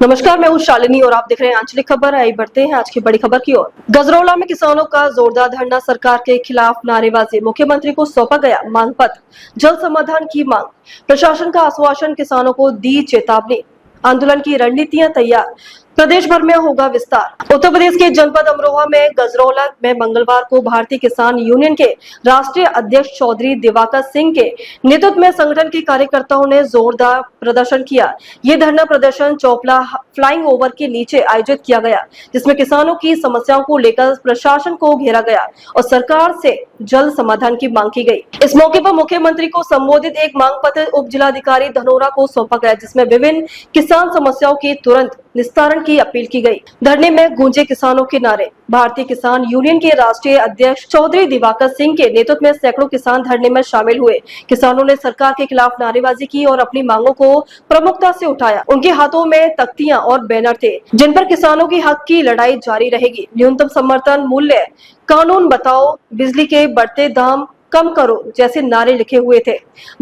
नमस्कार, मैं हूँ शालिनी और आप देख रहे हैं आंचलिक खबर। आइए बढ़ते हैं आज की बड़ी खबर की ओर। गजरौला में किसानों का जोरदार धरना, सरकार के खिलाफ नारेबाजी, मुख्यमंत्री को सौंपा गया मांग पत्र, जल समाधान की मांग, प्रशासन का आश्वासन, किसानों को दी चेतावनी, आंदोलन की रणनीतियां तैयार, प्रदेश भर में होगा विस्तार। उत्तर प्रदेश के जनपद अमरोहा में गजरौला में मंगलवार को भारतीय किसान यूनियन के राष्ट्रीय अध्यक्ष चौधरी दिवाकर सिंह के नेतृत्व में संगठन के कार्यकर्ताओं ने जोरदार प्रदर्शन किया। ये धरना प्रदर्शन चौपला फ्लाइंग ओवर के नीचे आयोजित किया गया, जिसमें किसानों की समस्याओं को लेकर प्रशासन को घेरा गया और सरकार से जल्द समाधान की मांग की गई। इस मौके पर मुख्यमंत्री को संबोधित एक मांग पत्र उप जिलाधिकारी धनोरा को सौंपा गया, जिसमें विभिन्न किसान समस्याओं के तुरंत निस्तारण की अपील की गई। धरने में गूंजे किसानों के नारे। भारतीय किसान यूनियन के राष्ट्रीय अध्यक्ष चौधरी दिवाकर सिंह के नेतृत्व में सैकड़ों किसान धरने में शामिल हुए। किसानों ने सरकार के खिलाफ नारेबाजी की और अपनी मांगों को प्रमुखता से उठाया। उनके हाथों में तख्तियां और बैनर थे, जिन पर किसानों की हक की लड़ाई जारी रहेगी। न्यूनतम समर्थन मूल्य कानून बताओ, बिजली के बढ़ते दाम कम करो जैसे नारे लिखे हुए थे।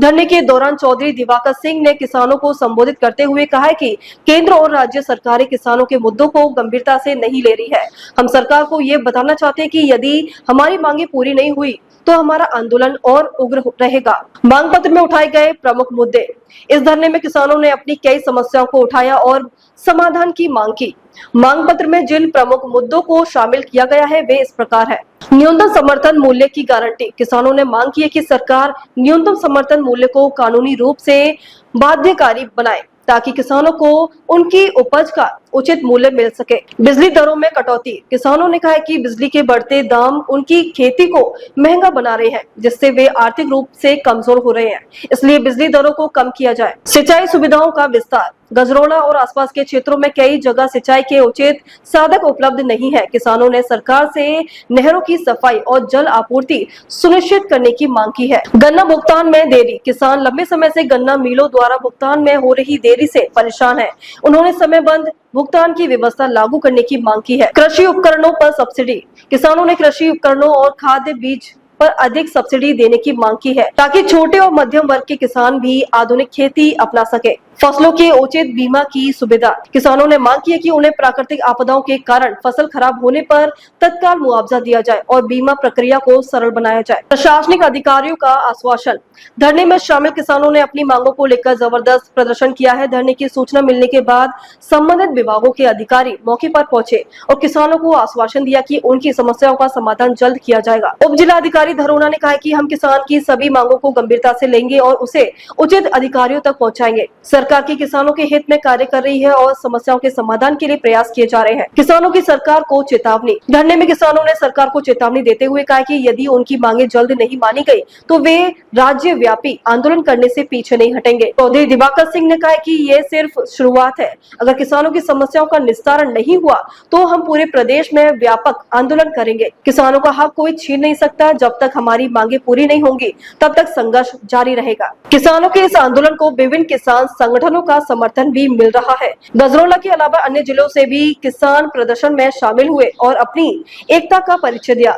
धरने के दौरान चौधरी दिवाकर सिंह ने किसानों को संबोधित करते हुए कहा कि केंद्र और राज्य सरकारें किसानों के मुद्दों को गंभीरता से नहीं ले रही है। हम सरकार को ये बताना चाहते हैं कि यदि हमारी मांगे पूरी नहीं हुई तो हमारा आंदोलन और उग्र रहेगा। मांग पत्र में उठाए गए प्रमुख मुद्दे। इस धरने में किसानों ने अपनी कई समस्याओं को उठाया और समाधान की मांग की। मांग पत्र में जिन प्रमुख मुद्दों को शामिल किया गया है वे इस प्रकार है। न्यूनतम समर्थन मूल्य की गारंटी। किसानों ने मांग की है कि सरकार न्यूनतम समर्थन मूल्य को कानूनी रूप से बाध्यकारी बनाए, ताकि किसानों को उनकी उपज का उचित मूल्य मिल सके। बिजली दरों में कटौती। किसानों ने कहा है कि बिजली के बढ़ते दाम उनकी खेती को महंगा बना रहे हैं, जिससे वे आर्थिक रूप से कमजोर हो रहे हैं, इसलिए बिजली दरों को कम किया जाए। सिंचाई सुविधाओं का विस्तार। गजरौला और आसपास के क्षेत्रों में कई जगह सिंचाई के उचित साधक उपलब्ध नहीं है। किसानों ने सरकार से नहरों की सफाई और जल आपूर्ति सुनिश्चित करने की मांग की है। गन्ना भुगतान में देरी। किसान लंबे समय से गन्ना मिलों द्वारा भुगतान में हो रही देरी से परेशान है। उन्होंने समयबद्ध भुगतान की व्यवस्था लागू करने की मांग की है। कृषि उपकरणों पर सब्सिडी। किसानों ने कृषि उपकरणों और खाद्य बीज पर अधिक सब्सिडी देने की मांग की है, ताकि छोटे और मध्यम वर्ग के किसान भी आधुनिक खेती अपना सके। फसलों के उचित बीमा की सुविधा। किसानों ने मांग की है कि उन्हें प्राकृतिक आपदाओं के कारण फसल खराब होने पर तत्काल मुआवजा दिया जाए और बीमा प्रक्रिया को सरल बनाया जाए। प्रशासनिक अधिकारियों का आश्वासन। धरने में शामिल किसानों ने अपनी मांगों को लेकर जबरदस्त प्रदर्शन किया है। धरने की सूचना मिलने के बाद संबंधित विभागों के अधिकारी मौके पर पहुंचे और किसानों को आश्वासन दिया कि उनकी समस्याओं का समाधान जल्द किया जाएगा। उप जिलाधिकारी धनोरा ने कहा कि हम किसान की सभी मांगों को गंभीरता से लेंगे और उसे उचित अधिकारियों तक पहुंचाएंगे। सरकार की किसानों के हित में कार्य कर रही है और समस्याओं के समाधान के लिए प्रयास किए जा रहे हैं। किसानों की सरकार को चेतावनी। धरने में किसानों ने सरकार को चेतावनी देते हुए कहा कि यदि उनकी मांगे जल्द नहीं मानी गई तो वे राज्य व्यापी आंदोलन करने से पीछे नहीं हटेंगे। चौधरी दिवाकर सिंह ने कहा कि ये सिर्फ शुरुआत है। अगर किसानों की समस्याओं का निस्तारण नहीं हुआ तो हम पूरे प्रदेश में व्यापक आंदोलन करेंगे। किसानों का हक कोई छीन नहीं सकता। जब तक हमारी मांगे पूरी नहीं होंगी तब तक संघर्ष जारी रहेगा। किसानों के इस आंदोलन को विभिन्न किसान संगठनों का समर्थन भी मिल रहा है। गजरौला के अलावा अन्य जिलों से भी किसान प्रदर्शन में शामिल हुए और अपनी एकता का परिचय दिया।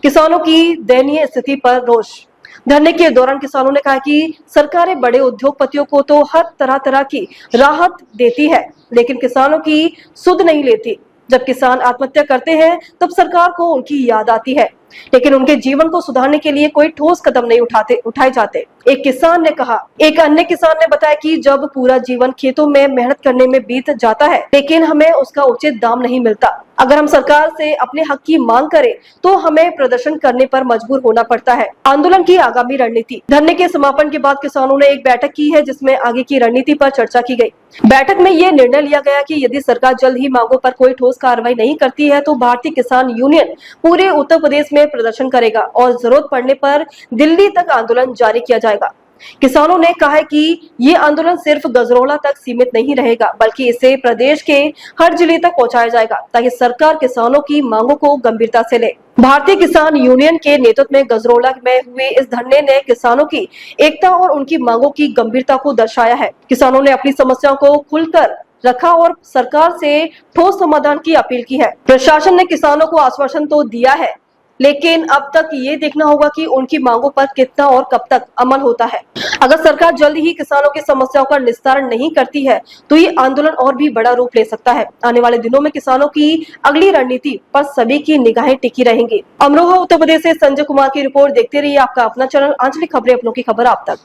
किसानों की दयनीय स्थिति पर रोष। धरने के दौरान किसानों ने कहा कि सरकारें बड़े उद्योगपतियों को तो हर तरह की राहत देती है, लेकिन किसानों की सुध नहीं लेती। जब किसान आत्महत्या करते हैं तब सरकार को उनकी याद आती है, लेकिन उनके जीवन को सुधारने के लिए कोई ठोस कदम नहीं उठाए जाते। एक किसान ने कहा। एक अन्य किसान ने बताया कि जब पूरा जीवन खेतों में मेहनत करने में बीत जाता है, लेकिन हमें उसका उचित दाम नहीं मिलता। अगर हम सरकार से अपने हक की मांग करें तो हमें प्रदर्शन करने पर मजबूर होना पड़ता है। आंदोलन की आगामी रणनीति। धरने के समापन के बाद किसानों ने एक बैठक की है, जिसमें आगे की रणनीति पर चर्चा की गई। बैठक में ये निर्णय लिया गया कि यदि सरकार जल्द ही मांगों पर कोई ठोस कार्रवाई नहीं करती है तो भारतीय किसान यूनियन पूरे उत्तर प्रदेश में प्रदर्शन करेगा और जरूरत पड़ने पर दिल्ली तक आंदोलन जारी किया जाएगा। किसानों ने कहा है कि ये आंदोलन सिर्फ गजरौला तक सीमित नहीं रहेगा, बल्कि इसे प्रदेश के हर जिले तक पहुंचाया जाएगा, ताकि सरकार किसानों की मांगों को गंभीरता से ले। भारतीय किसान यूनियन के नेतृत्व में गजरौला में हुए इस धरने ने किसानों की एकता और उनकी मांगों की गंभीरता को दर्शाया है। किसानों ने अपनी समस्याओं को खुलकर रखा और सरकार से ठोस समाधान की अपील की है। प्रशासन ने किसानों को आश्वासन तो दिया है, लेकिन अब तक ये देखना होगा कि उनकी मांगों पर कितना और कब तक अमल होता है। अगर सरकार जल्द ही किसानों की समस्याओं का निस्तारण नहीं करती है तो ये आंदोलन और भी बड़ा रूप ले सकता है। आने वाले दिनों में किसानों की अगली रणनीति पर सभी की निगाहें टिकी रहेंगी। अमरोहा उत्तर प्रदेश से संजय कुमार की रिपोर्ट। देखते रहिए आपका अपना चैनल आंचलिक खबरें, अपनों की खबर आप तक।